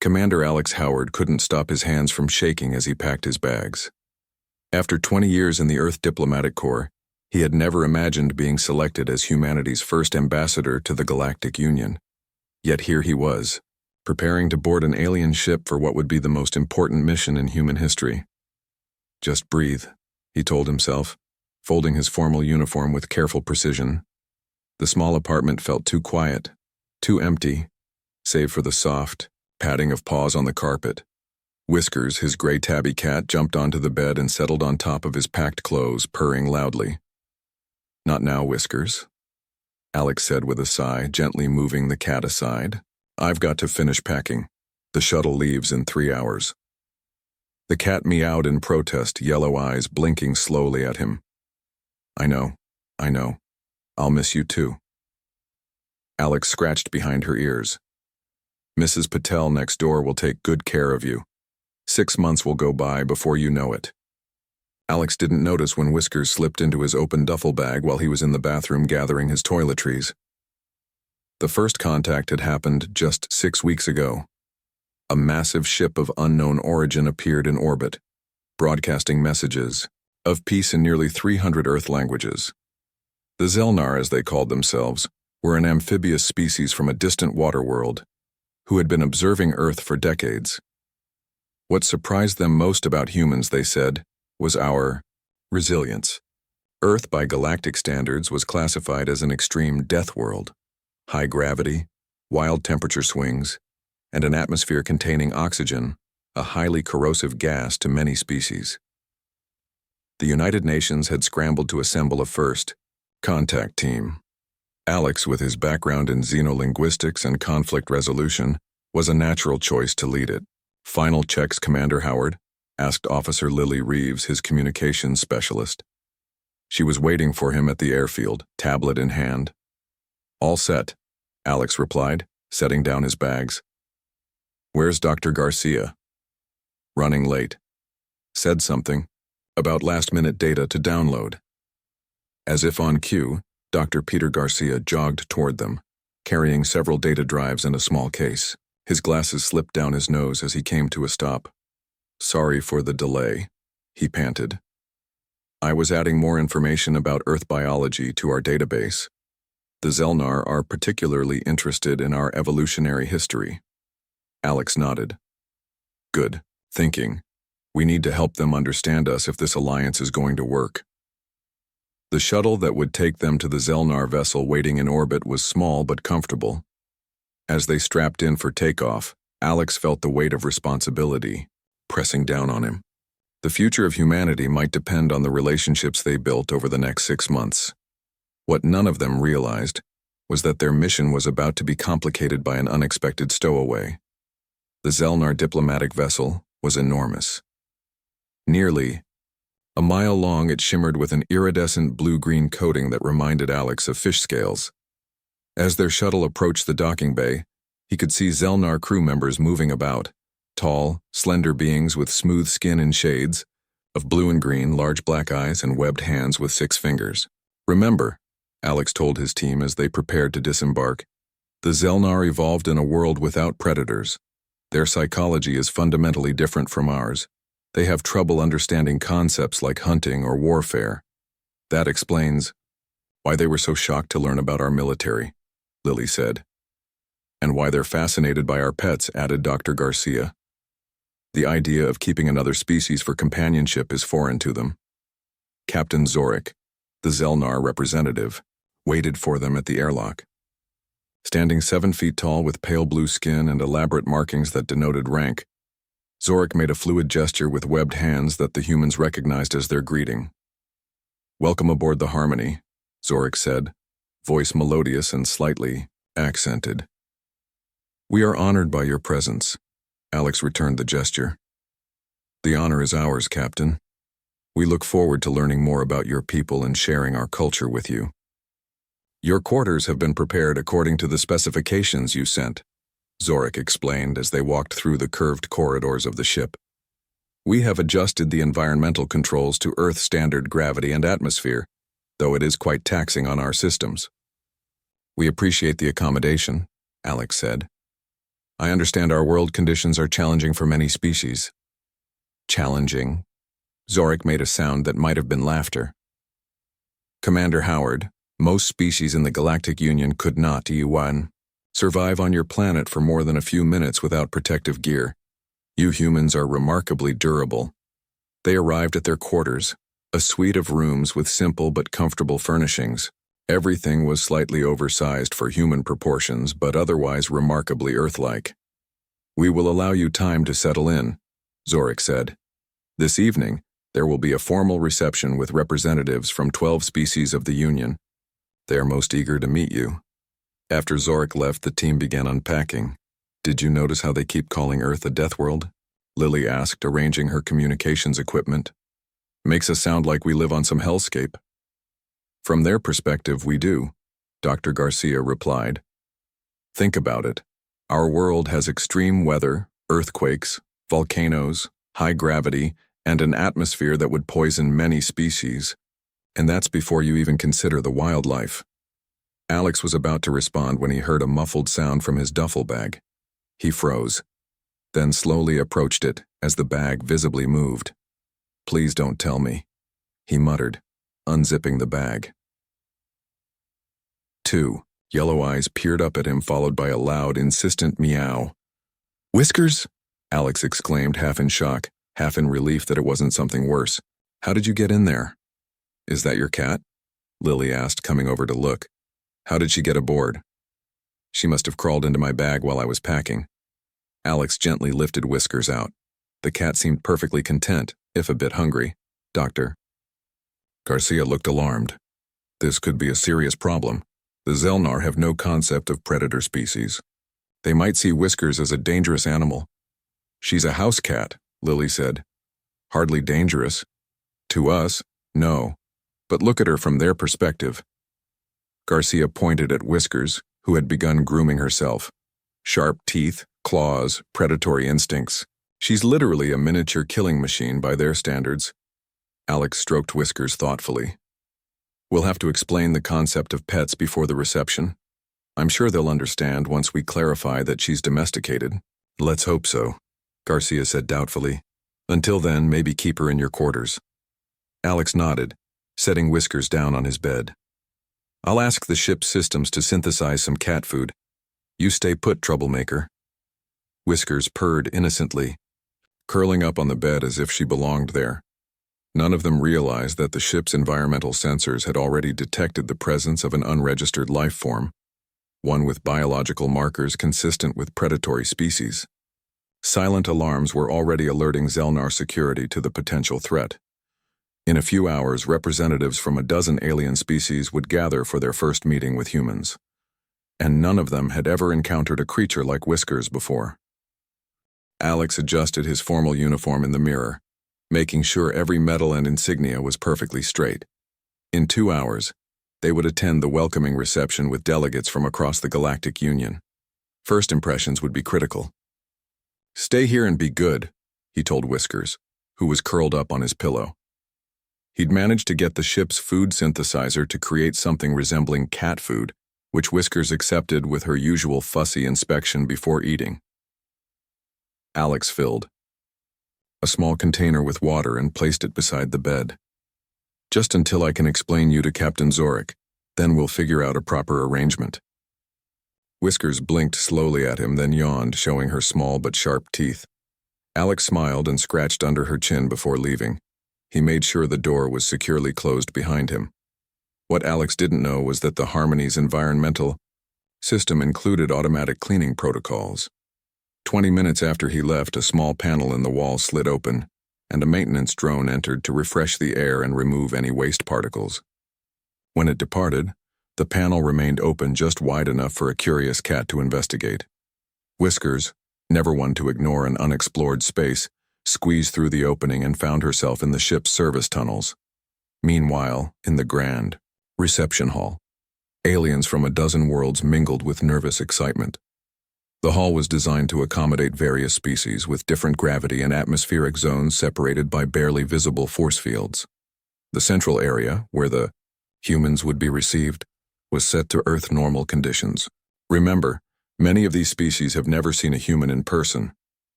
Commander Alex Howard couldn't stop his hands from shaking as he packed his bags. After 20 years in the Earth Diplomatic Corps, he had never imagined being selected as humanity's first ambassador to the Galactic Union. Yet here he was, preparing to board an alien ship for what would be the most important mission in human history. Just breathe, he told himself, folding his formal uniform with careful precision. The small apartment felt too quiet, too empty, save for the soft padding of paws on the carpet. Whiskers, his gray tabby cat, jumped onto the bed and settled on top of his packed clothes, purring loudly. "Not now, Whiskers," Alex said with a sigh, gently moving the cat aside. "I've got to finish packing. The shuttle leaves in 3 hours." The cat meowed in protest, yellow eyes blinking slowly at him. I know. I'll miss you too." Alex scratched behind her ears. "Mrs. Patel next door will take good care of you. 6 months will go by before you know it." Alex didn't notice when Whiskers slipped into his open duffel bag while he was in the bathroom gathering his toiletries. The first contact had happened just 6 weeks ago. A massive ship of unknown origin appeared in orbit, broadcasting messages of peace in nearly 300 Earth languages. The Zelnar, as they called themselves, were an amphibious species from a distant water world who had been observing Earth for decades. What surprised them most about humans, they said, was our resilience. Earth, by galactic standards, was classified as an extreme death world. High gravity, wild temperature swings, and an atmosphere containing oxygen, a highly corrosive gas to many species. The United Nations had scrambled to assemble a first contact team. Alex, with his background in xenolinguistics and conflict resolution, was a natural choice to lead it. "Final checks, Commander Howard?" asked Officer Lily Reeves, his communications specialist. She was waiting for him at the airfield, tablet in hand. "All set," Alex replied, setting down his bags. "Where's Dr. Garcia?" "Running late. Said something about last-minute data to download." As if on cue, Dr. Peter Garcia jogged toward them, carrying several data drives and a small case. His glasses slipped down his nose as he came to a stop. "Sorry for the delay," he panted. "I was adding more information about Earth biology to our database. The Zelnar are particularly interested in our evolutionary history." Alex nodded. "Good thinking. We need to help them understand us if this alliance is going to work." The shuttle that would take them to the Zelnar vessel waiting in orbit was small but comfortable. As they strapped in for takeoff, Alex felt the weight of responsibility pressing down on him. The future of humanity might depend on the relationships they built over the next 6 months. What none of them realized was that their mission was about to be complicated by an unexpected stowaway. The Zelnar diplomatic vessel was enormous. Nearly a mile long, it shimmered with an iridescent blue-green coating that reminded Alex of fish scales. As their shuttle approached the docking bay, he could see Zelnar crew members moving about, tall, slender beings with smooth skin in shades of blue and green, large black eyes, and webbed hands with 6 fingers. "Remember," Alex told his team as they prepared to disembark, "the Zelnar evolved in a world without predators. Their psychology is fundamentally different from ours. They have trouble understanding concepts like hunting or warfare. That explains why they were so shocked to learn about our military," Lily said. "And why they're fascinated by our pets," added Dr. Garcia. "The idea of keeping another species for companionship is foreign to them." Captain Zorik, the Zelnar representative, waited for them at the airlock. Standing 7 feet tall with pale blue skin and elaborate markings that denoted rank, Zorik made a fluid gesture with webbed hands that the humans recognized as their greeting. "Welcome aboard the Harmony," Zorik said, voice melodious and slightly accented. "We are honored by your presence," Alex returned the gesture. "The honor is ours, Captain. We look forward to learning more about your people and sharing our culture with you." "Your quarters have been prepared according to the specifications you sent," Zorik explained as they walked through the curved corridors of the ship. "We have adjusted the environmental controls to Earth standard gravity and atmosphere, though it is quite taxing on our systems." "We appreciate the accommodation," Alex said. I understand our world conditions are challenging for many species. Challenging? Zorik made a sound that might have been laughter. Commander Howard, most species in the Galactic Union could not, E1, survive on your planet for more than a few minutes without protective gear. You humans are remarkably durable. They arrived at their quarters, a suite of rooms with simple but comfortable furnishings. Everything was slightly oversized for human proportions, but otherwise remarkably Earth-like. We will allow you time to settle in, Zorik said. This evening, there will be a formal reception with representatives from 12 species of the Union. They are most eager to meet you. After Zorik left, the team began unpacking. Did you notice how they keep calling Earth a Deathworld? Lily asked, arranging her communications equipment. Makes us sound like we live on some hellscape. From their perspective, we do, Dr. Garcia replied. Think about it. Our world has extreme weather, earthquakes, volcanoes, high gravity, and an atmosphere that would poison many species. And that's before you even consider the wildlife. Alex was about to respond when he heard a muffled sound from his duffel bag. He froze, then slowly approached it as the bag visibly moved. Please don't tell me, he muttered, unzipping the bag. 2. Yellow eyes peered up at him, followed by a loud, insistent meow. Whiskers? Alex exclaimed, half in shock, half in relief that it wasn't something worse. How did you get in there? Is that your cat? Lily asked, coming over to look. How did she get aboard? She must have crawled into my bag while I was packing. Alex gently lifted Whiskers out. The cat seemed perfectly content, if a bit hungry. Doctor. Garcia looked alarmed. This could be a serious problem. The Zelnar have no concept of predator species. They might see Whiskers as a dangerous animal. She's a house cat, Lily said. Hardly dangerous. To us, no. But look at her from their perspective. Garcia pointed at Whiskers, who had begun grooming herself. Sharp teeth, claws, predatory instincts. She's literally a miniature killing machine by their standards. Alex stroked Whiskers thoughtfully. We'll have to explain the concept of pets before the reception. I'm sure they'll understand once we clarify that she's domesticated. Let's hope so, Garcia said doubtfully. Until then, maybe keep her in your quarters. Alex nodded, setting Whiskers down on his bed. I'll ask the ship's systems to synthesize some cat food. You stay put, troublemaker. Whiskers purred innocently, curling up on the bed as if she belonged there. None of them realized that the ship's environmental sensors had already detected the presence of an unregistered life form, one with biological markers consistent with predatory species. Silent alarms were already alerting Zelnar security to the potential threat. In a few hours, representatives from a dozen alien species would gather for their first meeting with humans. And none of them had ever encountered a creature like Whiskers before. Alex adjusted his formal uniform in the mirror, making sure every medal and insignia was perfectly straight. In 2 hours, they would attend the welcoming reception with delegates from across the Galactic Union. First impressions would be critical. Stay here and be good, he told Whiskers, who was curled up on his pillow. He'd managed to get the ship's food synthesizer to create something resembling cat food, which Whiskers accepted with her usual fussy inspection before eating. Alex filled a small container with water and placed it beside the bed. Just until I can explain you to Captain Zorik, then we'll figure out a proper arrangement. Whiskers blinked slowly at him, then yawned, showing her small but sharp teeth. Alex smiled and scratched under her chin before leaving. He made sure the door was securely closed behind him. What Alex didn't know was that the Harmony's environmental system included automatic cleaning protocols. 20 minutes after he left, a small panel in the wall slid open, and a maintenance drone entered to refresh the air and remove any waste particles. When it departed, the panel remained open just wide enough for a curious cat to investigate. Whiskers, never one to ignore an unexplored space, squeezed through the opening and found herself in the ship's service tunnels. Meanwhile, in the grand reception hall, aliens from a dozen worlds mingled with nervous excitement. The hall was designed to accommodate various species with different gravity and atmospheric zones separated by barely visible force fields. The central area, where the humans would be received, was set to Earth normal conditions. Remember, Many of these species have never seen a human in person,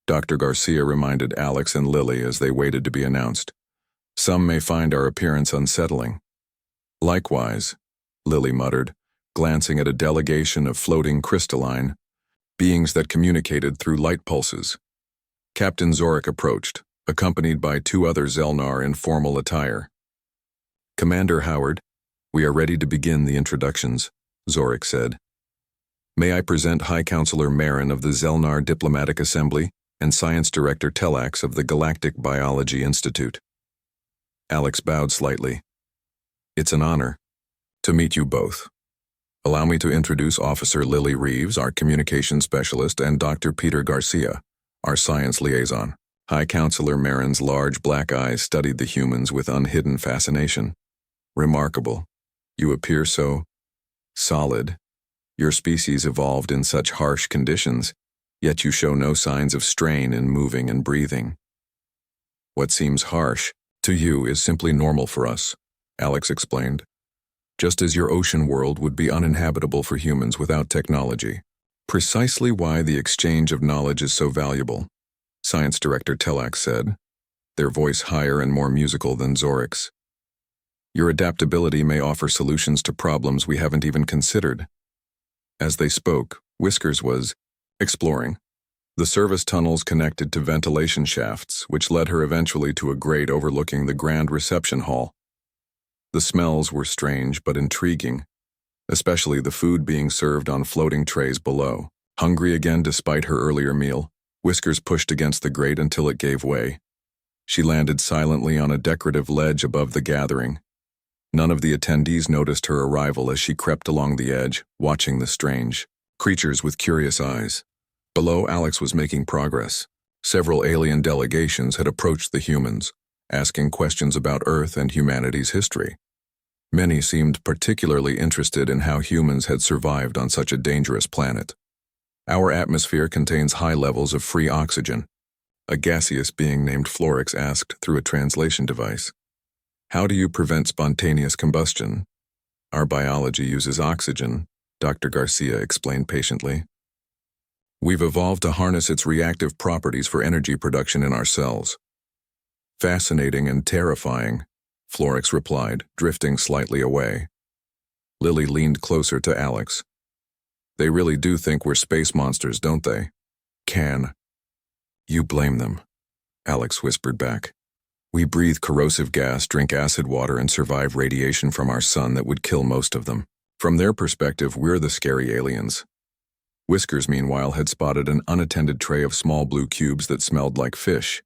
Dr. Garcia reminded Alex and Lily as they waited to be announced. Some may find our appearance unsettling. Likewise, Lily muttered, glancing at a delegation of floating crystalline beings that communicated through light pulses. Captain Zorik approached, accompanied by 2 other Zelnar in formal attire. Commander Howard, we are ready to begin the introductions, Zorik said. May I present High Counselor Marin of the Zelnar Diplomatic Assembly and Science Director Telax of the Galactic Biology Institute. Alex bowed slightly. It's an honor to meet you both. Allow me to introduce Officer Lily Reeves, our communications specialist, and Dr. Peter Garcia, our science liaison. High Counselor Marin's large black eyes studied the humans with unhidden fascination. Remarkable. You appear so solid. Your species evolved in such harsh conditions, yet you show no signs of strain in moving and breathing. What seems harsh to you is simply normal for us, Alex explained. Just as your ocean world would be uninhabitable for humans without technology. Precisely why the exchange of knowledge is so valuable, Science Director Telax said, their voice higher and more musical than Zorik's. Your adaptability may offer solutions to problems we haven't even considered. As they spoke, Whiskers was exploring the service tunnels connected to ventilation shafts, which led her eventually to a grate overlooking the grand reception hall. The smells were strange but intriguing, especially the food being served on floating trays below. Hungry again despite her earlier meal, Whiskers pushed against the grate until it gave way. She landed silently on a decorative ledge above the gathering. None of the attendees noticed her arrival as she crept along the edge, watching the strange creatures with curious eyes. Below, Alex was making progress. Several alien delegations had approached the humans, asking questions about Earth and humanity's history. Many seemed particularly interested in how humans had survived on such a dangerous planet. Our atmosphere contains high levels of free oxygen, a gaseous being named Florix asked through a translation device. How do you prevent spontaneous combustion? Our biology uses oxygen, Dr. Garcia explained patiently. We've evolved to harness its reactive properties for energy production in our cells. Fascinating and terrifying, Florix replied, drifting slightly away. Lily leaned closer to Alex. They really do think we're space monsters, don't they? Can you blame them? Alex whispered back. We breathe corrosive gas, drink acid water, and survive radiation from our sun that would kill most of them. From their perspective, we're the scary aliens. Whiskers, meanwhile, had spotted an unattended tray of small blue cubes that smelled like fish.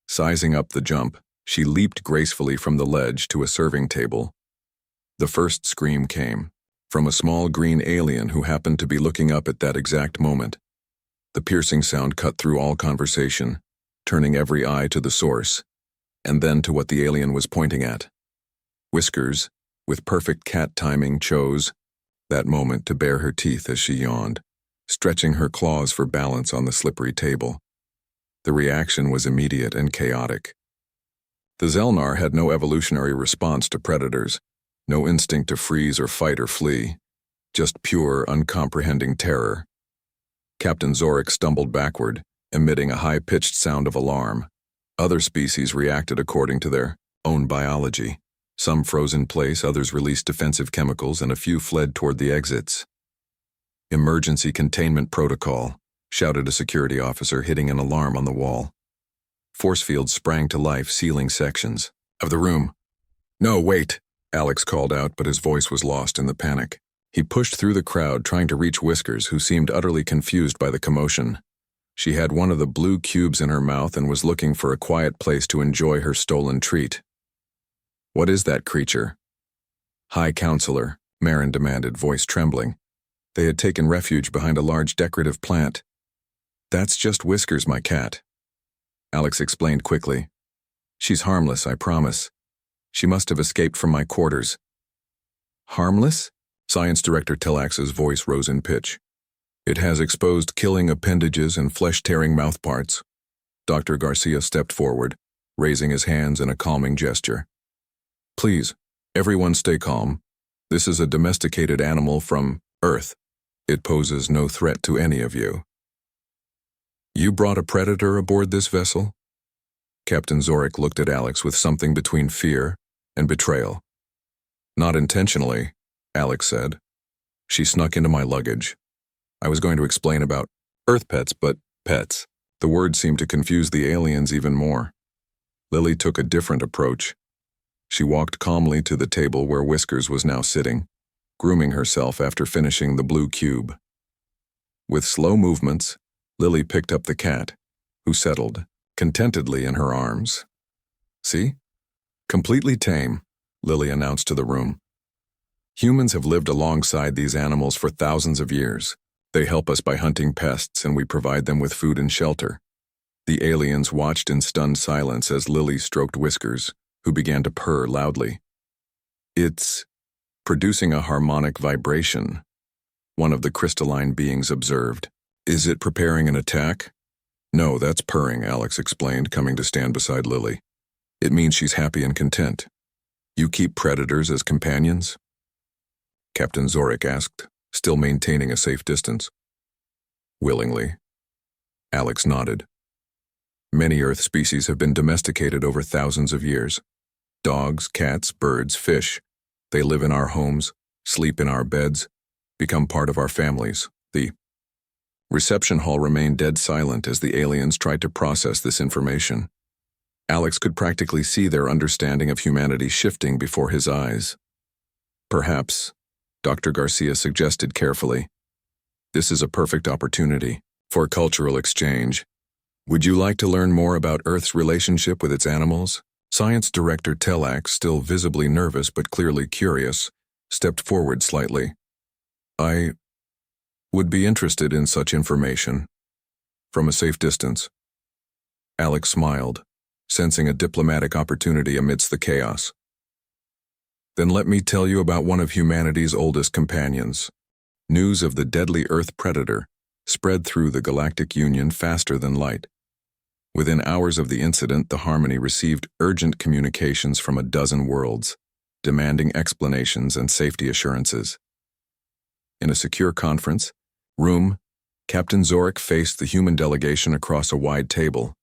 Sizing up the jump, she leaped gracefully from the ledge to a serving table. The first scream came from a small green alien who happened to be looking up at that exact moment. The piercing sound cut through all conversation, turning every eye to the source, and then to what the alien was pointing at. Whiskers, with perfect cat timing, chose that moment to bare her teeth as she yawned, stretching her claws for balance on the slippery table. The reaction was immediate and chaotic. The Zelnar had no evolutionary response to predators, no instinct to freeze or fight or flee, just pure, uncomprehending terror. Captain Zorik stumbled backward, emitting a high-pitched sound of alarm. Other species reacted according to their own biology. Some froze in place, others released defensive chemicals, and a few fled toward the exits. Emergency containment protocol, shouted a security officer, hitting an alarm on the wall. Force fields sprang to life, sealing sections of the room. No, wait, Alex called out, but his voice was lost in the panic. He pushed through the crowd, trying to reach Whiskers, who seemed utterly confused by the commotion. She had one of the blue cubes in her mouth and was looking for a quiet place to enjoy her stolen treat. What is that creature? High Counselor, Marin demanded, voice trembling. They had taken refuge behind a large decorative plant. That's just Whiskers, my cat. Alex explained quickly. She's harmless, I promise. She must have escaped from my quarters. Harmless? Science Director Telax's voice rose in pitch. It has exposed killing appendages and flesh-tearing mouthparts. Dr. Garcia stepped forward, raising his hands in a calming gesture. Please, everyone stay calm. This is a domesticated animal from Earth. It poses no threat to any of you. You brought a predator aboard this vessel? Captain Zorik looked at Alex with something between fear and betrayal. Not intentionally, Alex said. She snuck into my luggage. I was going to explain about Earth pets, but pets. The word seemed to confuse the aliens even more. Lily took a different approach. She walked calmly to the table where Whiskers was now sitting, grooming herself after finishing the blue cube. With slow movements, Lily picked up the cat, who settled contentedly in her arms. See? Completely tame, Lily announced to the room. Humans have lived alongside these animals for thousands of years. They help us by hunting pests, and we provide them with food and shelter. The aliens watched in stunned silence as Lily stroked Whiskers, who began to purr loudly. It's producing a harmonic vibration, one of the crystalline beings observed. Is it preparing an attack? No, that's purring, Alex explained, coming to stand beside Lily. It means she's happy and content. You keep predators as companions? Captain Zorik asked, still maintaining a safe distance. Willingly. Alex nodded. Many Earth species have been domesticated over thousands of years. Dogs, cats, birds, fish. They live in our homes, sleep in our beds, become part of our families. The reception hall remained dead silent as the aliens tried to process this information. Alex could practically see their understanding of humanity shifting before his eyes. Perhaps, Dr. Garcia suggested carefully, this is a perfect opportunity for cultural exchange. Would you like to learn more about Earth's relationship with its animals? Science Director Telak, still visibly nervous but clearly curious, stepped forward slightly. I would be interested in such information. From a safe distance. Alex smiled, sensing a diplomatic opportunity amidst the chaos. Then let me tell you about one of humanity's oldest companions. News of the deadly Earth predator spread through the Galactic Union faster than light. Within hours of the incident, the Harmony received urgent communications from a dozen worlds, demanding explanations and safety assurances. In a secure conference room, Captain Zorik faced the human delegation across a wide table.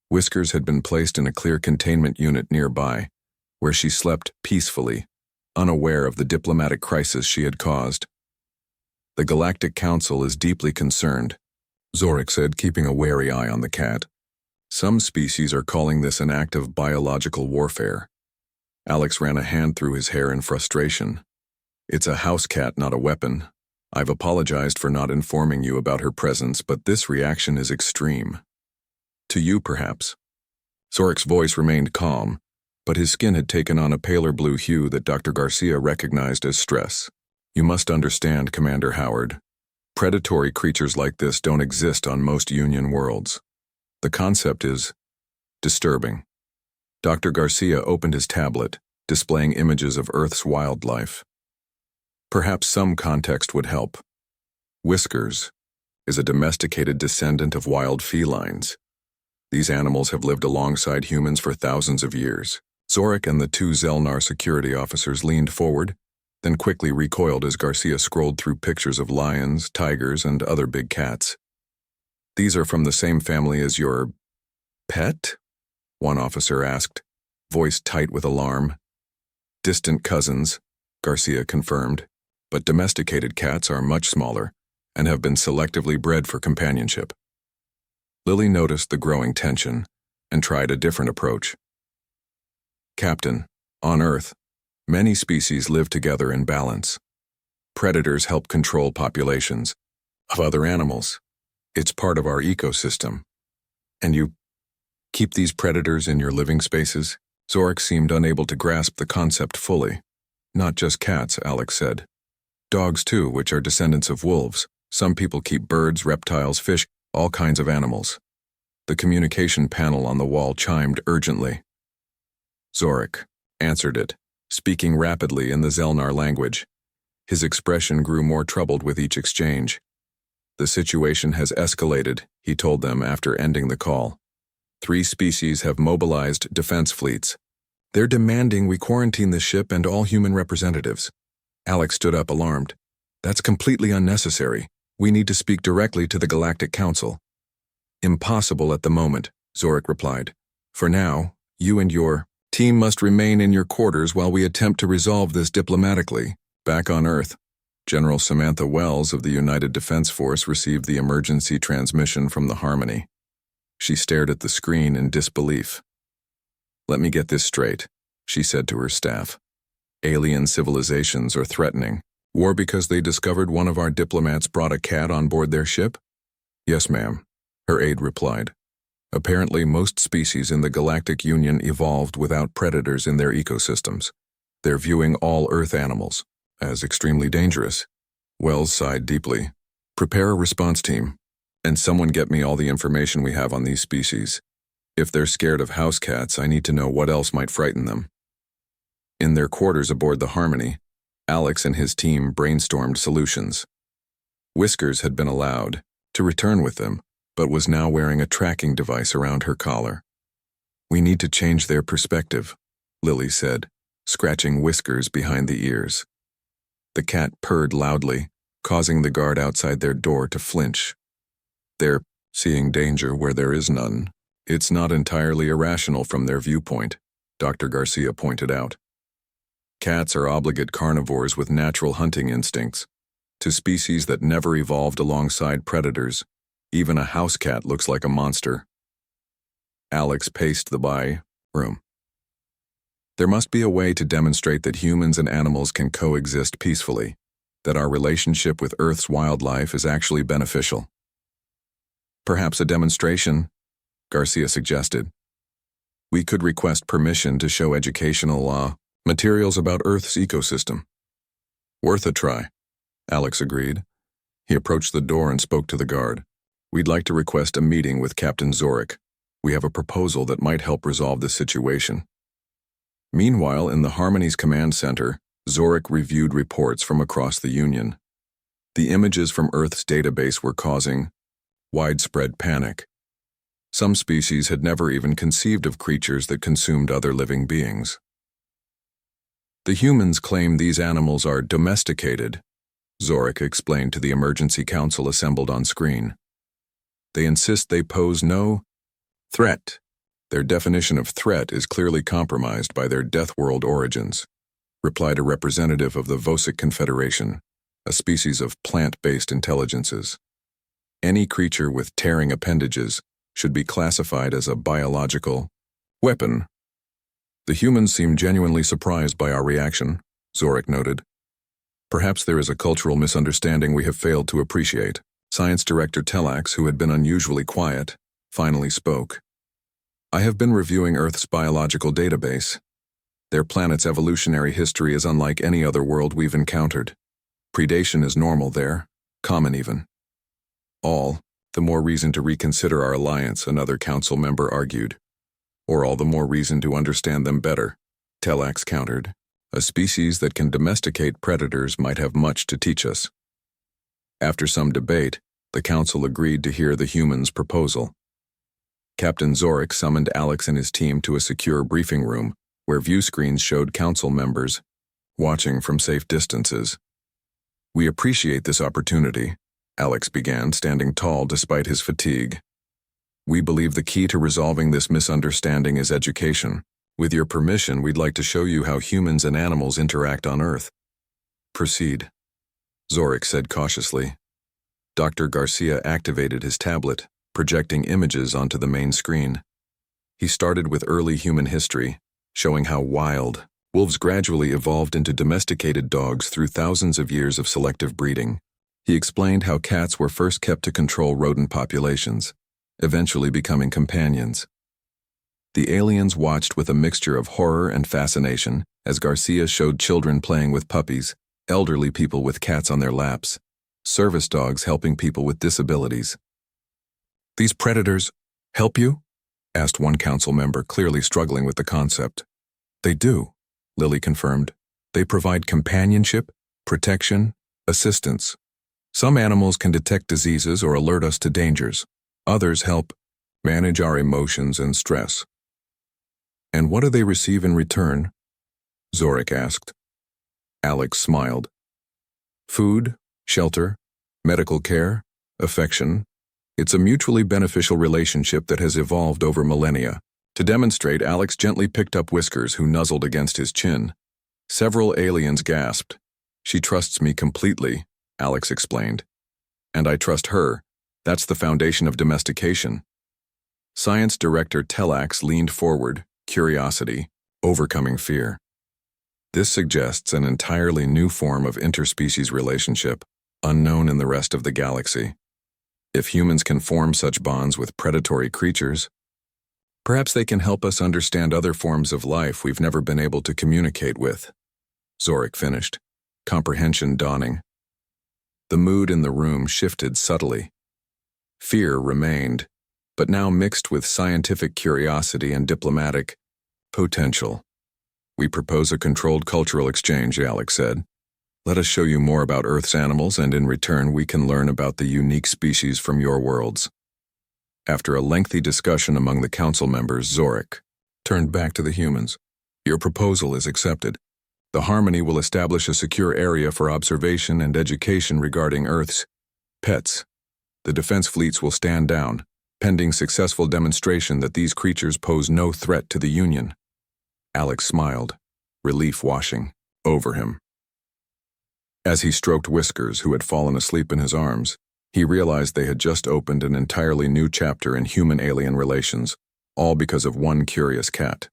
Whiskers had been placed in a clear containment unit nearby, where she slept peacefully, unaware of the diplomatic crisis she had caused. The Galactic Council is deeply concerned, Zorik said, keeping a wary eye on the cat. Some species are calling this an act of biological warfare. Alex ran a hand through his hair in frustration. It's a house cat, not a weapon. I've apologized for not informing you about her presence, but this reaction is extreme. To you, perhaps. Zorik's voice remained calm, but his skin had taken on a paler blue hue that Dr. Garcia recognized as stress. You must understand, Commander Howard. Predatory creatures like this don't exist on most Union worlds. The concept is disturbing. Dr. Garcia opened his tablet, displaying images of Earth's wildlife. Perhaps some context would help. Whiskers is a domesticated descendant of wild felines. These animals have lived alongside humans for thousands of years. Zorik and the two Zelnar security officers leaned forward, then quickly recoiled as Garcia scrolled through pictures of lions, tigers, and other big cats. These are from the same family as your pet? One officer asked, voice tight with alarm. Distant cousins, Garcia confirmed, but domesticated cats are much smaller and have been selectively bred for companionship. Lily noticed the growing tension and tried a different approach. Captain, on Earth, many species live together in balance. Predators help control populations of other animals. It's part of our ecosystem. And you keep these predators in your living spaces? Zorik seemed unable to grasp the concept fully. Not just cats, Alex said. Dogs too, which are descendants of wolves. Some people keep birds, reptiles, fish, all kinds of animals. The communication panel on the wall chimed urgently. Zorik answered it, speaking rapidly in the Zelnar language. His expression grew more troubled with each exchange. The situation has escalated, he told them after ending the call. 3 species have mobilized defense fleets. They're demanding we quarantine the ship and all human representatives. Alex stood up, alarmed. That's completely unnecessary. We need to speak directly to the Galactic Council. Impossible at the moment, Zorik replied. For now, you and your team must remain in your quarters while we attempt to resolve this diplomatically. Back on Earth, General Samantha Wells of the United Defense Force received the emergency transmission from the Harmony. She stared at the screen in disbelief. Let me get this straight, she said to her staff. Alien civilizations are threatening. War because they discovered one of our diplomats brought a cat on board their ship? Yes, ma'am, her aide replied. Apparently, most species in the Galactic Union evolved without predators in their ecosystems. They're viewing all Earth animals as extremely dangerous. Wells sighed deeply. Prepare a response team, and someone get me all the information we have on these species. If they're scared of house cats, I need to know what else might frighten them. In their quarters aboard the Harmony, Alex and his team brainstormed solutions. Whiskers had been allowed to return with them, but was now wearing a tracking device around her collar. We need to change their perspective, Lily said, scratching Whiskers behind the ears. The cat purred loudly, causing the guard outside their door to flinch. They're seeing danger where there is none. It's not entirely irrational from their viewpoint, Dr. Garcia pointed out. Cats are obligate carnivores with natural hunting instincts. To species that never evolved alongside predators, even a house cat looks like a monster. Alex paced the room. There must be a way to demonstrate that humans and animals can coexist peacefully, that our relationship with Earth's wildlife is actually beneficial. Perhaps a demonstration, Garcia suggested. We could request permission to show educational materials about Earth's ecosystem. Worth a try, Alex agreed. He approached the door and spoke to the guard. We'd like to request a meeting with Captain Zorik. We have a proposal that might help resolve the situation. Meanwhile, in the Harmony's command center, Zorik reviewed reports from across the Union. The images from Earth's database were causing widespread panic. Some species had never even conceived of creatures that consumed other living beings. The humans claim these animals are domesticated, Zorik explained to the emergency council assembled on screen. They insist they pose no threat. Their definition of threat is clearly compromised by their Deathworld origins, replied a representative of the Vosic Confederation, a species of plant-based intelligences. Any creature with tearing appendages should be classified as a biological weapon. The humans seem genuinely surprised by our reaction, Zorik noted. Perhaps there is a cultural misunderstanding we have failed to appreciate. Science Director Telax, who had been unusually quiet, finally spoke. I have been reviewing Earth's biological database. Their planet's evolutionary history is unlike any other world we've encountered. Predation is normal there, common even. All the more reason to reconsider our alliance, another council member argued. Or all the more reason to understand them better, Telax countered. A species that can domesticate predators might have much to teach us. After some debate, the council agreed to hear the humans' proposal. Captain Zorik summoned Alex and his team to a secure briefing room where view screens showed council members watching from safe distances. We appreciate this opportunity, Alex began, standing tall despite his fatigue. We believe the key to resolving this misunderstanding is education. With your permission, we'd like to show you how humans and animals interact on Earth. Proceed, Zorik said cautiously. Dr. Garcia activated his tablet, projecting images onto the main screen. He started with early human history, showing how wild wolves gradually evolved into domesticated dogs through thousands of years of selective breeding. He explained how cats were first kept to control rodent populations, eventually becoming companions. The aliens watched with a mixture of horror and fascination as Garcia showed children playing with puppies, elderly people with cats on their laps, service dogs helping people with disabilities. These predators help you? Asked one council member, clearly struggling with the concept. They do, Lily confirmed. They provide companionship, protection, assistance. Some animals can detect diseases or alert us to dangers. Others help manage our emotions and stress. And what do they receive in return? Zorik asked. Alex smiled. Food, shelter, Medical care, affection. It's a mutually beneficial relationship that has evolved over millennia. To demonstrate, Alex gently picked up Whiskers, who nuzzled against his chin. Several aliens gasped. "She trusts me completely," Alex explained. "And I trust her. That's the foundation of domestication." Science Director Tellax leaned forward, curiosity, overcoming fear. This suggests an entirely new form of interspecies relationship, unknown in the rest of the galaxy. If humans can form such bonds with predatory creatures, perhaps they can help us understand other forms of life we've never been able to communicate with. Zorik finished, comprehension dawning. The mood in the room shifted subtly. Fear remained, but now mixed with scientific curiosity and diplomatic potential. "We propose a controlled cultural exchange," Alex said. "Let us show you more about Earth's animals, and in return we can learn about the unique species from your worlds." After a lengthy discussion among the council members, Zorik turned back to the humans. "Your proposal is accepted. The Harmony will establish a secure area for observation and education regarding Earth's pets. The defense fleets will stand down, pending successful demonstration that these creatures pose no threat to the Union." Alex smiled, relief washing over him. As he stroked Whiskers, who had fallen asleep in his arms, he realized they had just opened an entirely new chapter in human-alien relations, all because of one curious cat.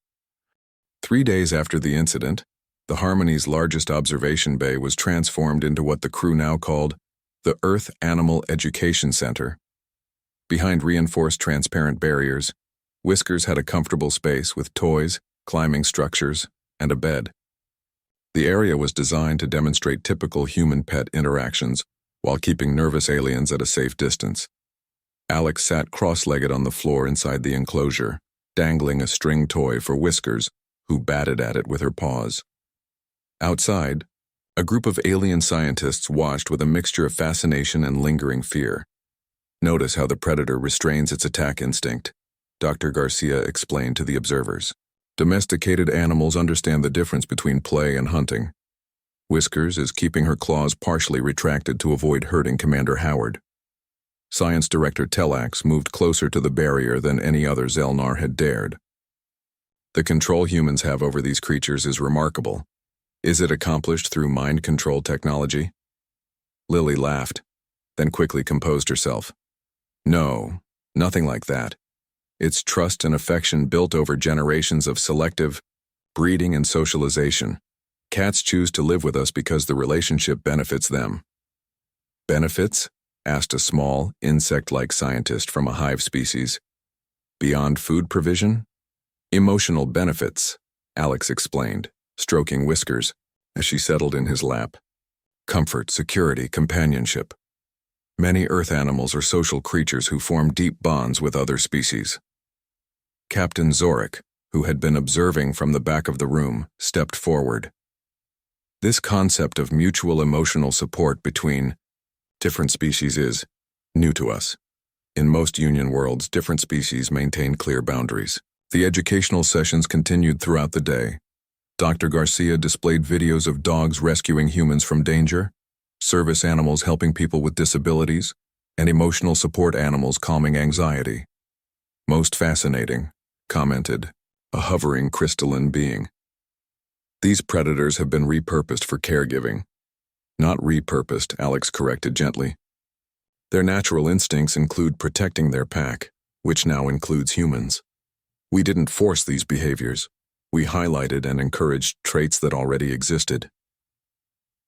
3 days after the incident, the Harmony's largest observation bay was transformed into what the crew now called the Earth Animal Education Center. Behind reinforced transparent barriers, Whiskers had a comfortable space with toys, climbing structures, and a bed. The area was designed to demonstrate typical human-pet interactions while keeping nervous aliens at a safe distance. Alex sat cross-legged on the floor inside the enclosure, dangling a string toy for Whiskers, who batted at it with her paws. Outside, a group of alien scientists watched with a mixture of fascination and lingering fear. "Notice how the predator restrains its attack instinct," Dr. Garcia explained to the observers. "Domesticated animals understand the difference between play and hunting. Whiskers is keeping her claws partially retracted to avoid hurting Commander Howard." Science Director Tellax moved closer to the barrier than any other Zelnar had dared. "The control humans have over these creatures is remarkable. Is it accomplished through mind control technology?" Lily laughed, then quickly composed herself. "No, nothing like that. It's trust and affection built over generations of selective breeding and socialization. Cats choose to live with us because the relationship benefits them." "Benefits?" asked a small, insect-like scientist from a hive species. "Beyond food provision?" "Emotional benefits," Alex explained, stroking Whiskers as she settled in his lap. "Comfort, security, companionship. Many Earth animals are social creatures who form deep bonds with other species." Captain Zorik, who had been observing from the back of the room, stepped forward. "This concept of mutual emotional support between different species is new to us. In most Union worlds, different species maintain clear boundaries." The educational sessions continued throughout the day. Dr. Garcia displayed videos of dogs rescuing humans from danger, service animals helping people with disabilities, and emotional support animals calming anxiety. "Most fascinating," commented a hovering crystalline being. "These predators have been repurposed for caregiving." "Not repurposed," Alex corrected gently. "Their natural instincts include protecting their pack, which now includes humans. We didn't force these behaviors. We highlighted and encouraged traits that already existed."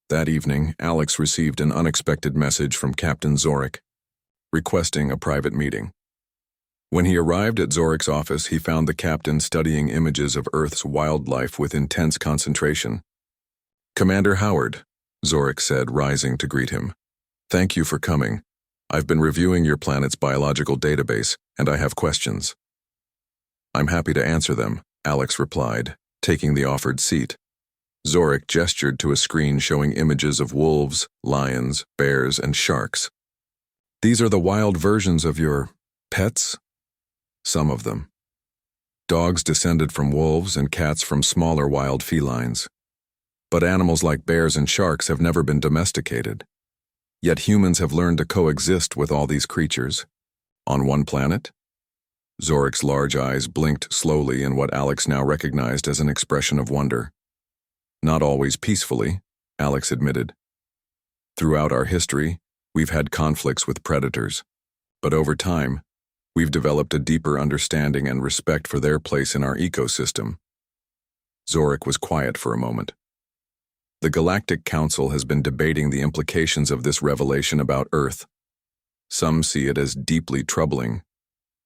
That evening, Alex received an unexpected message from Captain Zorik, requesting a private meeting. When he arrived at Zorik's office, he found the captain studying images of Earth's wildlife with intense concentration. "Commander Howard," Zorik said, rising to greet him. "Thank you for coming. I've been reviewing your planet's biological database, and I have questions." "I'm happy to answer them," Alex replied, taking the offered seat. Zorik gestured to a screen showing images of wolves, lions, bears, and sharks. "These are the wild versions of your pets?" "Some of them. Dogs descended from wolves and cats from smaller wild felines. But animals like bears and sharks have never been domesticated. Yet humans have learned to coexist with all these creatures. On one planet? Zoric's large eyes blinked slowly in what Alex now recognized as an expression of wonder. Not always peacefully, Alex admitted. Throughout our history, we've had conflicts with predators. But over time, we've developed a deeper understanding and respect for their place in our ecosystem. Zoric was quiet for a moment. The Galactic Council has been debating the implications of this revelation about Earth. Some see it as deeply troubling,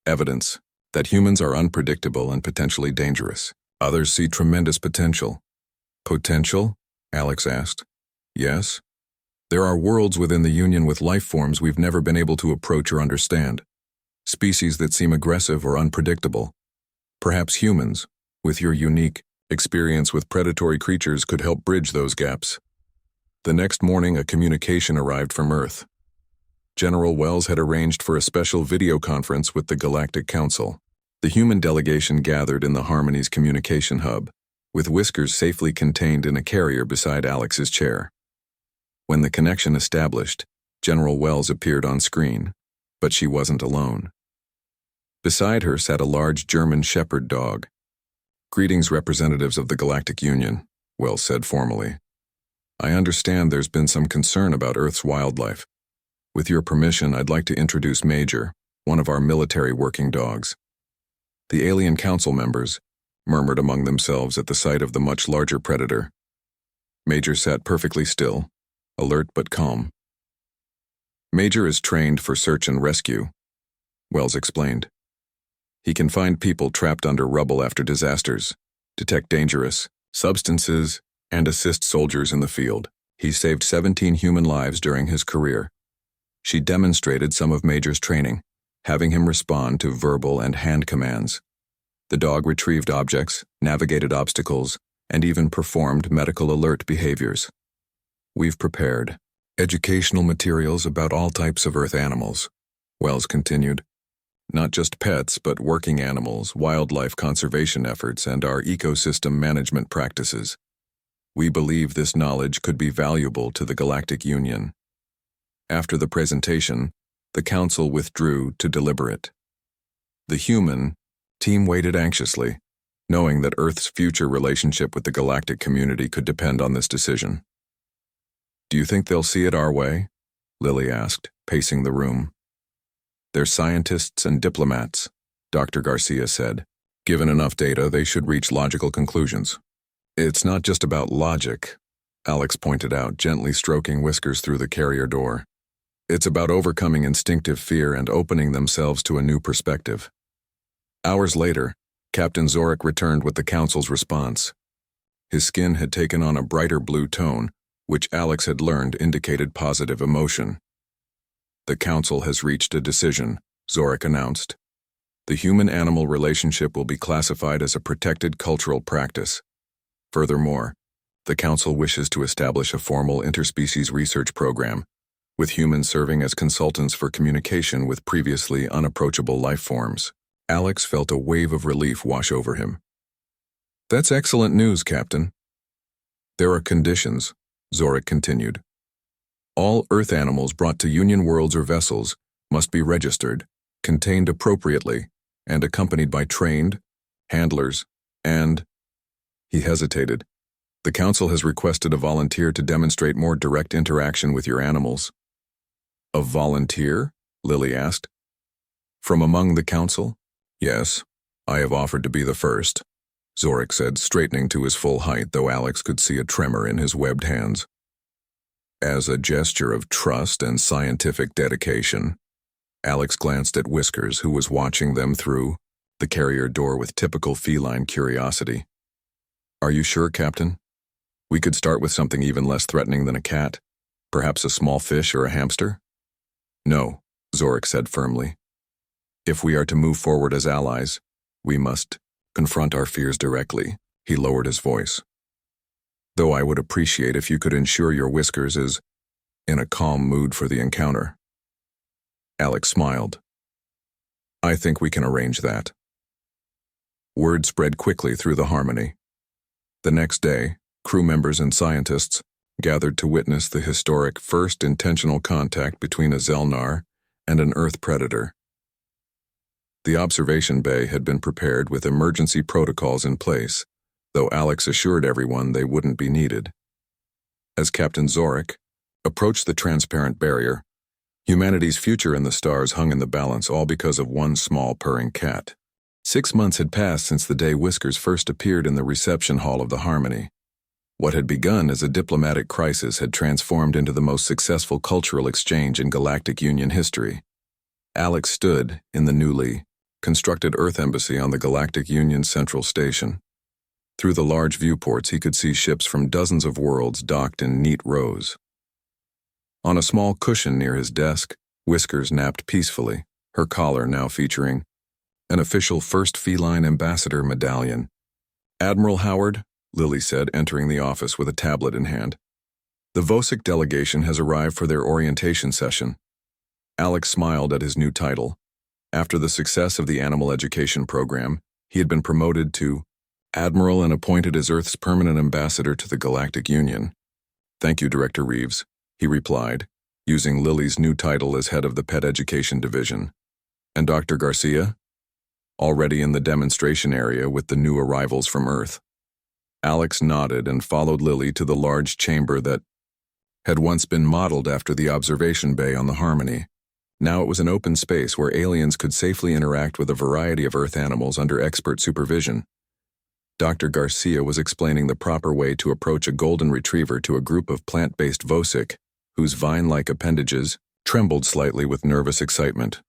evidence that humans are unpredictable and potentially dangerous. Others see tremendous potential. Potential? Alex asked. Yes. There are worlds within the Union with life forms we've never been able to approach or understand. Species that seem aggressive or unpredictable. Perhaps humans, with your unique experience with predatory creatures, could help bridge those gaps. The next morning, a communication arrived from Earth. General Wells had arranged for a special video conference with the Galactic Council. The human delegation gathered in the Harmony's communication hub, with Whiskers safely contained in a carrier beside Alex's chair. When the connection established, General Wells appeared on screen, but she wasn't alone. Beside her sat a large German shepherd dog. Greetings, representatives of the Galactic Union, Wells said formally. I understand there's been some concern about Earth's wildlife. With your permission, I'd like to introduce Major, one of our military working dogs. The alien council members murmured among themselves at the sight of the much larger predator. Major sat perfectly still, alert but calm. Major is trained for search and rescue, Wells explained. He can find people trapped under rubble after disasters, detect dangerous substances, and assist soldiers in the field. He saved 17 human lives during his career. She demonstrated some of Major's training, having him respond to verbal and hand commands. The dog retrieved objects, navigated obstacles, and even performed medical alert behaviors. We've prepared educational materials about all types of Earth animals, Wells continued. Not just pets, but working animals, wildlife conservation efforts, and our ecosystem management practices. We believe this knowledge could be valuable to the Galactic Union. After the presentation, the Council withdrew to deliberate. The human team waited anxiously, knowing that Earth's future relationship with the galactic community could depend on this decision. Do you think they'll see it our way? Lily asked, pacing the room. They're scientists and diplomats, Dr. Garcia said. Given enough data, they should reach logical conclusions. It's not just about logic, Alex pointed out, gently stroking Whiskers through the carrier door. It's about overcoming instinctive fear and opening themselves to a new perspective. Hours later, Captain Zoric returned with the Council's response. His skin had taken on a brighter blue tone, which Alex had learned indicated positive emotion. The Council has reached a decision, Zoric announced. The human-animal relationship will be classified as a protected cultural practice. Furthermore, the Council wishes to establish a formal interspecies research program, with humans serving as consultants for communication with previously unapproachable life forms. Alex felt a wave of relief wash over him. That's excellent news, Captain. There are conditions, Zoric continued. All Earth animals brought to Union worlds or vessels must be registered, contained appropriately, and accompanied by trained handlers and... He hesitated. The Council has requested a volunteer to demonstrate more direct interaction with your animals. A volunteer? Lily asked. From among the Council? Yes, I have offered to be the first, Zoric said, straightening to his full height, though Alex could see a tremor in his webbed hands. As a gesture of trust and scientific dedication, Alex glanced at Whiskers, who was watching them through the carrier door with typical feline curiosity. Are you sure, Captain? We could start with something even less threatening than a cat, perhaps a small fish or a hamster? No, Zoric said firmly. If we are to move forward as allies, we must confront our fears directly. He lowered his voice. Though I would appreciate if you could ensure your Whiskers is in a calm mood for the encounter. Alex smiled. I think we can arrange that. Word spread quickly through the Harmony. The next day, crew members and scientists gathered to witness the historic first intentional contact between a Zelnar and an Earth predator. The observation bay had been prepared with emergency protocols in place, though Alex assured everyone they wouldn't be needed. As Captain Zorik approached the transparent barrier, humanity's future in the stars hung in the balance, all because of one small purring cat. 6 months had passed since the day Whiskers first appeared in the reception hall of the Harmony. What had begun as a diplomatic crisis had transformed into the most successful cultural exchange in Galactic Union history. Alex stood in the newly constructed Earth Embassy on the Galactic Union Central Station. Through the large viewports, he could see ships from dozens of worlds docked in neat rows. On a small cushion near his desk, Whiskers napped peacefully, her collar now featuring an official First Feline Ambassador medallion. "Admiral Howard," Lily said, entering the office with a tablet in hand. "The Vosic delegation has arrived for their orientation session." Alex smiled at his new title. After the success of the animal education program, he had been promoted to Admiral and appointed as Earth's permanent ambassador to the Galactic Union. "Thank you, Director Reeves," he replied, using Lily's new title as head of the Pet Education Division. "And Dr. Garcia?" Already in the demonstration area with the new arrivals from Earth. Alex nodded and followed Lily to the large chamber that had once been modeled after the observation bay on the Harmony. Now it was an open space where aliens could safely interact with a variety of Earth animals under expert supervision. Dr. Garcia was explaining the proper way to approach a golden retriever to a group of plant-based Vosic, whose vine-like appendages trembled slightly with nervous excitement.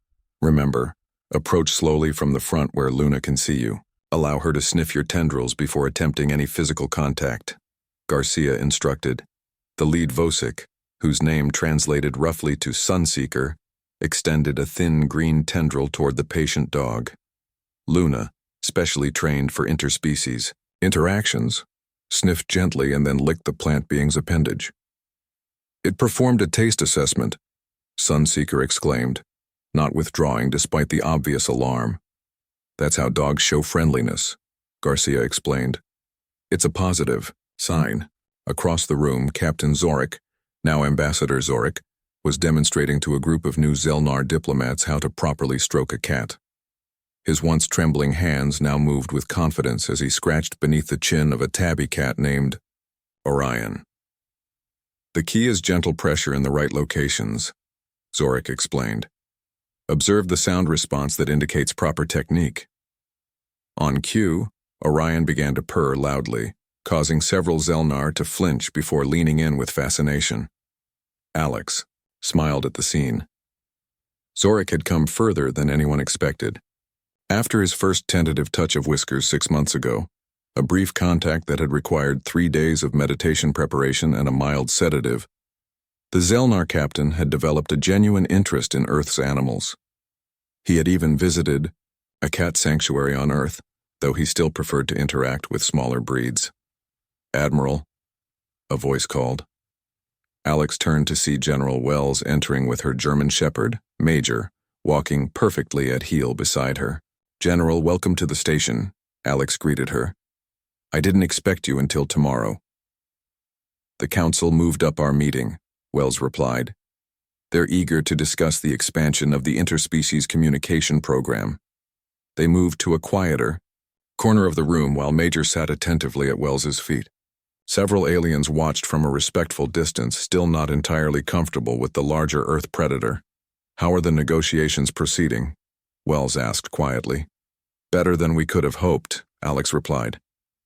"Remember, approach slowly from the front where Luna can see you. Allow her to sniff your tendrils before attempting any physical contact," Garcia instructed. The lead Vosic, whose name translated roughly to Sunseeker, extended a thin green tendril toward the patient dog. Luna, specially trained for interspecies interactions, sniffed gently and then licked the plant being's appendage. "It performed a taste assessment," Sunseeker exclaimed, not withdrawing despite the obvious alarm. "That's how dogs show friendliness," Garcia explained. "It's a positive sign." Across the room, Captain Zorik, now Ambassador Zorik, was demonstrating to a group of new Zelnar diplomats how to properly stroke a cat. His once trembling hands now moved with confidence as he scratched beneath the chin of a tabby cat named Orion. "The key is gentle pressure in the right locations," Zorik explained. "Observe the sound response that indicates proper technique." On cue, Orion began to purr loudly, causing several Zelnar to flinch before leaning in with fascination. Alex smiled at the scene. Zorik had come further than anyone expected. After his first tentative touch of Whiskers 6 months ago, a brief contact that had required 3 days of meditation preparation and a mild sedative, the Zelnar captain had developed a genuine interest in Earth's animals. He had even visited a cat sanctuary on Earth, though he still preferred to interact with smaller breeds. "Admiral," a voice called. Alex turned to see General Wells entering with her German Shepherd, Major, walking perfectly at heel beside her. "General, welcome to the station," Alex greeted her. "I didn't expect you until tomorrow." "The council moved up our meeting," Wells replied. "They're eager to discuss the expansion of the interspecies communication program." They moved to a quieter corner of the room while Major sat attentively at Wells's feet. Several aliens watched from a respectful distance, still not entirely comfortable with the larger Earth predator. "How are the negotiations proceeding?" Wells asked quietly. "Better than we could have hoped," Alex replied.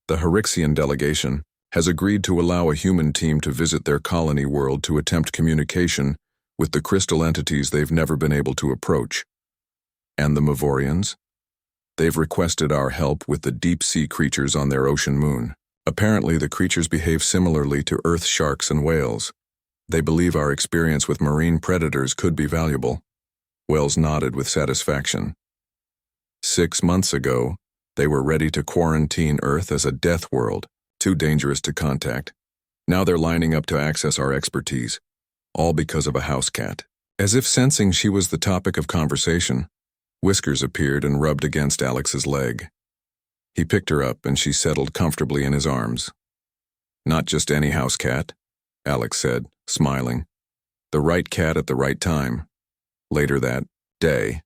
"The Herixian delegation has agreed to allow a human team to visit their colony world to attempt communication with the crystal entities they've never been able to approach." "And the Mavorians?" "They've requested our help with the deep-sea creatures on their ocean moon. Apparently, the creatures behave similarly to Earth sharks and whales. They believe our experience with marine predators could be valuable." Wells nodded with satisfaction. 6 months ago, they were ready to quarantine Earth as a death world, too dangerous to contact. Now they're lining up to access our expertise, all because of a house cat. As if sensing she was the topic of conversation, Whiskers appeared and rubbed against Alex's leg. He picked her up and she settled comfortably in his arms. "Not just any house cat," Alex said, smiling. The right cat at the right time. Later that day,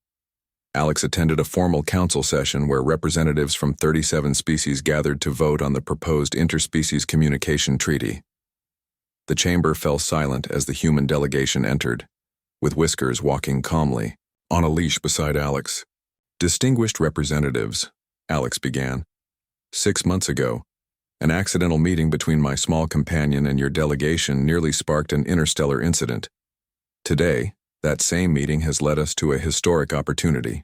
Alex attended a formal council session where representatives from 37 species gathered to vote on the proposed interspecies communication treaty. The chamber fell silent as the human delegation entered, with Whiskers walking calmly, on a leash beside Alex. Distinguished representatives, Alex began. 6 months ago, an accidental meeting between my small companion and your delegation nearly sparked an interstellar incident. Today, that same meeting has led us to a historic opportunity.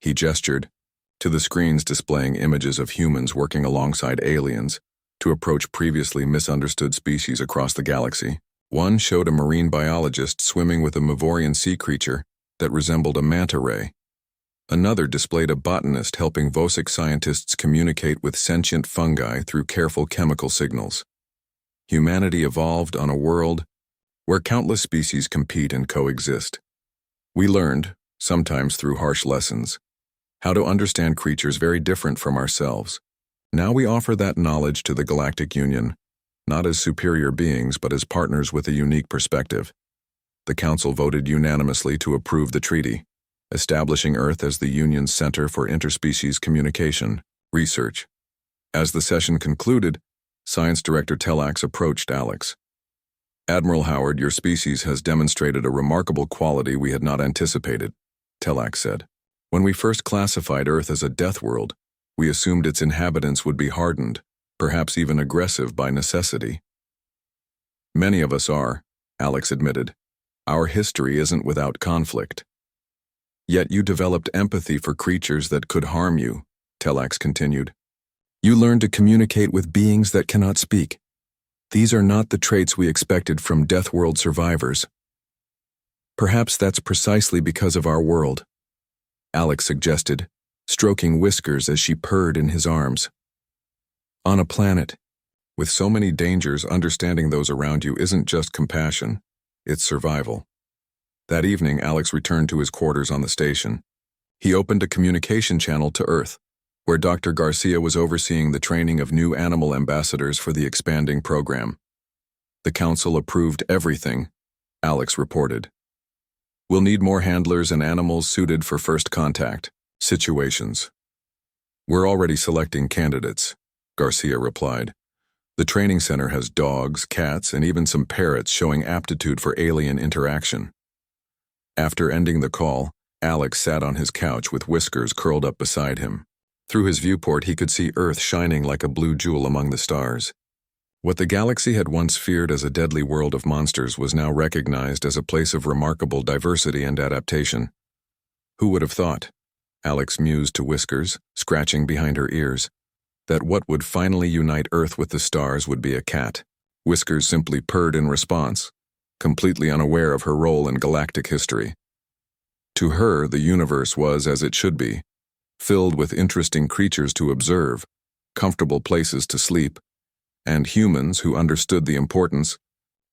He gestured to the screens displaying images of humans working alongside aliens to approach previously misunderstood species across the galaxy. One showed a marine biologist swimming with a Mavorian sea creature that resembled a manta ray. Another displayed a botanist helping Vosic scientists communicate with sentient fungi through careful chemical signals. Humanity evolved on a world where countless species compete and coexist. We learned, sometimes through harsh lessons, how to understand creatures very different from ourselves. Now we offer that knowledge to the Galactic Union, not as superior beings but as partners with a unique perspective. The Council voted unanimously to approve the treaty, establishing Earth as the Union's center for interspecies communication, research. As the session concluded, Science Director Tellax approached Alex. Admiral Howard, your species has demonstrated a remarkable quality we had not anticipated, Tellax said. When we first classified Earth as a death world, we assumed its inhabitants would be hardened, perhaps even aggressive by necessity. Many of us are, Alex admitted. Our history isn't without conflict. Yet you developed empathy for creatures that could harm you, Tellax continued. You learned to communicate with beings that cannot speak. These are not the traits we expected from death world survivors. Perhaps that's precisely because of our world, Alex suggested, stroking Whiskers as she purred in his arms. On a planet with so many dangers, understanding those around you isn't just compassion, it's survival. That evening, Alex returned to his quarters on the station. He opened a communication channel to Earth, where Dr. Garcia was overseeing the training of new animal ambassadors for the expanding program. The Council approved everything, Alex reported. We'll need more handlers and animals suited for first contact situations. We're already selecting candidates, Garcia replied. The training center has dogs, cats, and even some parrots showing aptitude for alien interaction. After ending the call, Alex sat on his couch with Whiskers curled up beside him. Through his viewport, he could see Earth shining like a blue jewel among the stars. What the galaxy had once feared as a deadly world of monsters was now recognized as a place of remarkable diversity and adaptation. Who would have thought, Alex mused to Whiskers, scratching behind her ears, that what would finally unite Earth with the stars would be a cat? Whiskers simply purred in response, completely unaware of her role in galactic history. To her, the universe was as it should be, filled with interesting creatures to observe, comfortable places to sleep, and humans who understood the importance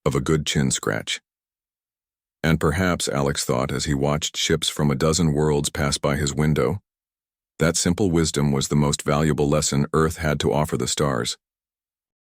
of a good chin scratch. And perhaps, Alex thought as he watched ships from a dozen worlds pass by his window, that simple wisdom was the most valuable lesson Earth had to offer the stars.